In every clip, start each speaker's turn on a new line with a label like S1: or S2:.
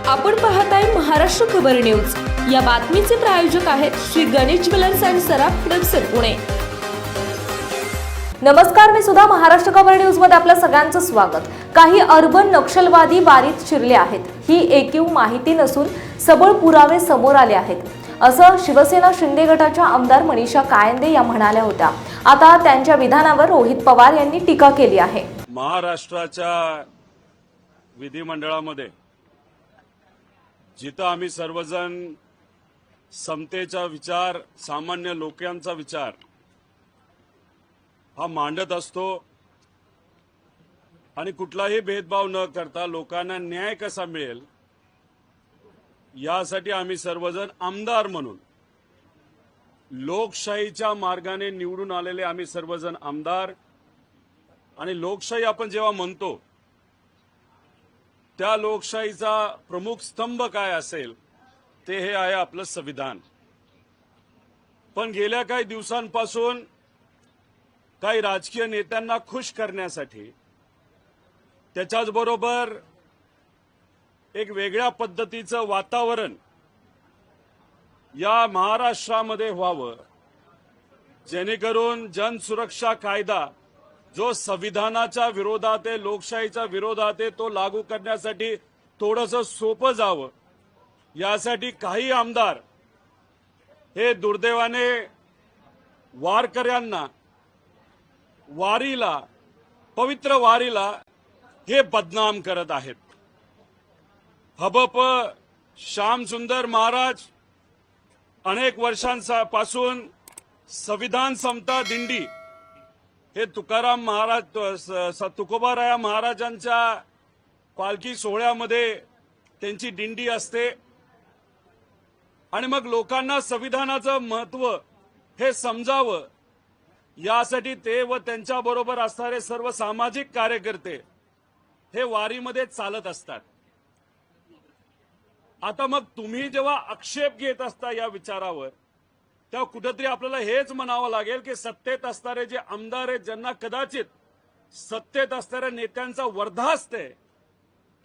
S1: आपण पाहताय महाराष्ट्र खबर न्यूज। या बातमीचे प्रायोजक आहेत श्री गणेश ज्वेलर्स अँड सराफ हडपसर पुणे। नमस्कार, मी सुद्धा महाराष्ट्र खबर न्यूज मध्ये आपल्या सगळ्यांचं स्वागत। काही अर्बन नक्षलवादी वारीत शिरले आहेत, ही एकीव माहिती नसून सबळ पुरावे समोर आले आहेत, असं शिवसेना शिंदे गटाच्या आमदार मनीषा कायंदे या म्हणाल्या होत्या। आता त्यांच्या विधानावर रोहित पवार यांनी टीका केली आहे।
S2: महाराष्ट्राच्या विधिमंडळामध्ये जिथं आम्ही सर्वजण समतेचा विचार, सामान्य लोकांचा विचार हा मांडत असतो आणि कुठलाही भेदभाव न करता लोकांना न्याय कसा मिळेल यासाठी आम्ही सर्वजण आमदार म्हणून लोकशाहीच्या मार्गाने निवडून आलेले आम्ही सर्वजण आमदार, आणि लोकशाही आपण जेव्हा म्हणतो त्या लोकशाहीचा प्रमुख स्तंभ काय असेल ते हे आहे आपलं संविधान। पण गेल्या काही दिवसांपासून काही राजकीय नेत्यांना खुश करण्यासाठी, त्याच्याच बरोबर एक वेगळ्या पद्धतीचं वातावरण या महाराष्ट्रामध्ये व्हावं, जेणेकरून जनसुरक्षा कायदा जो संविधानाच्या विरोधात आहे, लोकशाहीच्या विरोधात आहे, तो लागू करण्यासाठी थोडंसं सोपं जावं यासाठी काही आमदार हे दुर्दैवाने वारकऱ्यांना, वारीला, पवित्र वारीला हे बदनाम करत आहेत। हबप श्यामसुंदर महाराज अनेक वर्षांपासून संविधान समता दिंडी हे तुकाराम महाराज, तुकोबाराया महाराजांच्या पालखी सोहळ्यामध्ये त्यांची दिंडी असते, आणि मग लोकांना संविधानाचं महत्त्व हे समजावं यासाठी ते व त्यांच्या बरोबर असणारे सर्व सामाजिक कार्यकर्ते हे वारीमध्ये चालत असतात। आता मग तुम्ही जेव्हा आक्षेप घेत असता या विचारावर, तेव्हा कुठेतरी आपल्याला हेच म्हणावं लागेल की सत्तेत असणारे जे आमदार आहेत, ज्यांना कदाचित सत्तेत असणाऱ्या नेत्यांचा वर्धा असते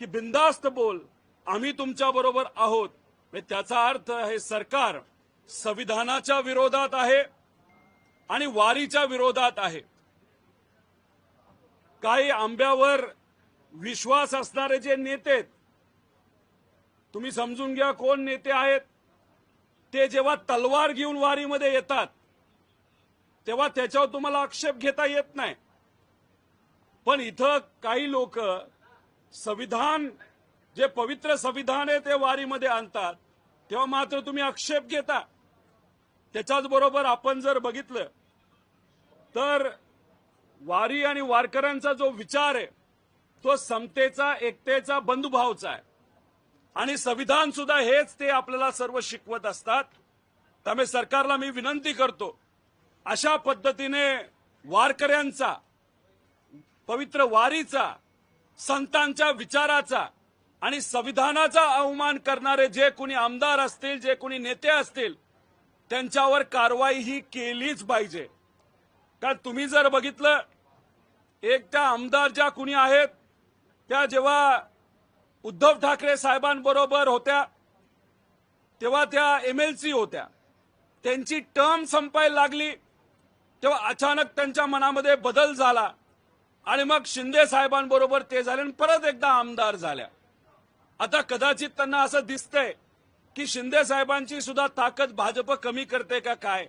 S2: की बिनधास्त बोल, आम्ही तुमच्या बरोबर आहोत, त्याचा अर्थ हे सरकार संविधानाच्या विरोधात आहे आणि वारीच्या विरोधात आहे। काही आंब्यावर विश्वास असणारे जे नेते, तुम्ही समजून घ्या कोण नेते आहेत ते, जेव्हा तलवार घेऊन वारीमध्ये येतात तेव्हा त्याच्यावर तुम्हाला आक्षेप घेता येत नाही। पण इथं काही लोक संविधान, जे पवित्र संविधान आहे ते वारीमध्ये आणतात, तेव्हा मात्र तुम्ही आक्षेप घेता। त्याच्याच बरोबर आपण जर बघितलं तर वारी आणि वारकऱ्यांचा जो विचार आहे तो समतेचा, एकतेचा, बंधुभावचा आहे, आणि संविधान सुद्धा हेच ते आपल्याला सर्व शिकवत असतात। त्यामुळे सरकारला मी विनंती करतो, अशा पद्धतीने वारकऱ्यांचा, पवित्र वारीचा, संतांच्या विचाराचा आणि संविधानाचा अवमान करणारे जे कोणी आमदार असतील, जे कोणी नेते असतील, त्यांच्यावर कारवाई ही केलीच पाहिजे। कारण तुम्ही जर बघितलं, एक त्या आमदार ज्या कोणी आहेत त्या जेव्हा उद्धव ठाकरे साहेबांबरोबर होत्या तेव्हा त्या MLC होत्या, त्यांची टर्म संपायला लागली तेव्हा अचानक त्यांच्या मनामध्ये बदल झाला आणि मग शिंदे साहेबांबरोबर ते झाले आणि परत एकदा आमदार झाल्या। आता कदाचित त्यांना असं दिसतंय की शिंदे साहेबांची सुद्धा ताकद भाजप कमी करते का काय।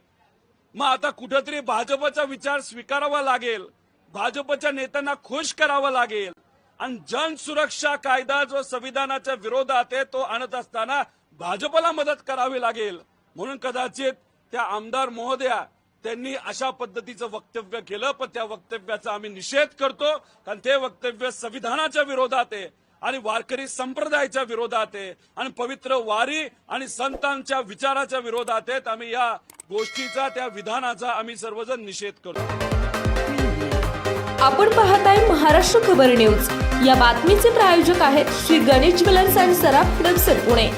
S2: मग आता कुठेतरी भाजपचा विचार स्वीकारावा लागेल, भाजपच्या नेत्यांना खुश करावं लागेल, आणि जनसुरक्षा कायदा जो संविधानाच्या विरोधात आहे तो आणत असताना भाजपला मदत करावी लागेल। म्हणून कदाचित त्या आमदार महोदया त्यांनी अशा पद्धतीचं वक्तव्य केलं, पण त्या वक्तव्याचा आम्ही निषेध करतो, कारण ते वक्तव्य संविधानाच्या विरोधात आहे आणि वारकरी संप्रदायाच्या विरोधात आहे आणि पवित्र वारी आणि संतांच्या विचाराच्या विरोधात आहेत। आम्ही या गोष्टीचा, त्या विधानाचा आम्ही सर्वजण निषेध करतो।
S1: आपण पाहताय महाराष्ट्र खबर न्यूज। या बातमीचे प्रायोजक आहेत Shri Ganesh jewellers and Saraf Hadapsar Pune.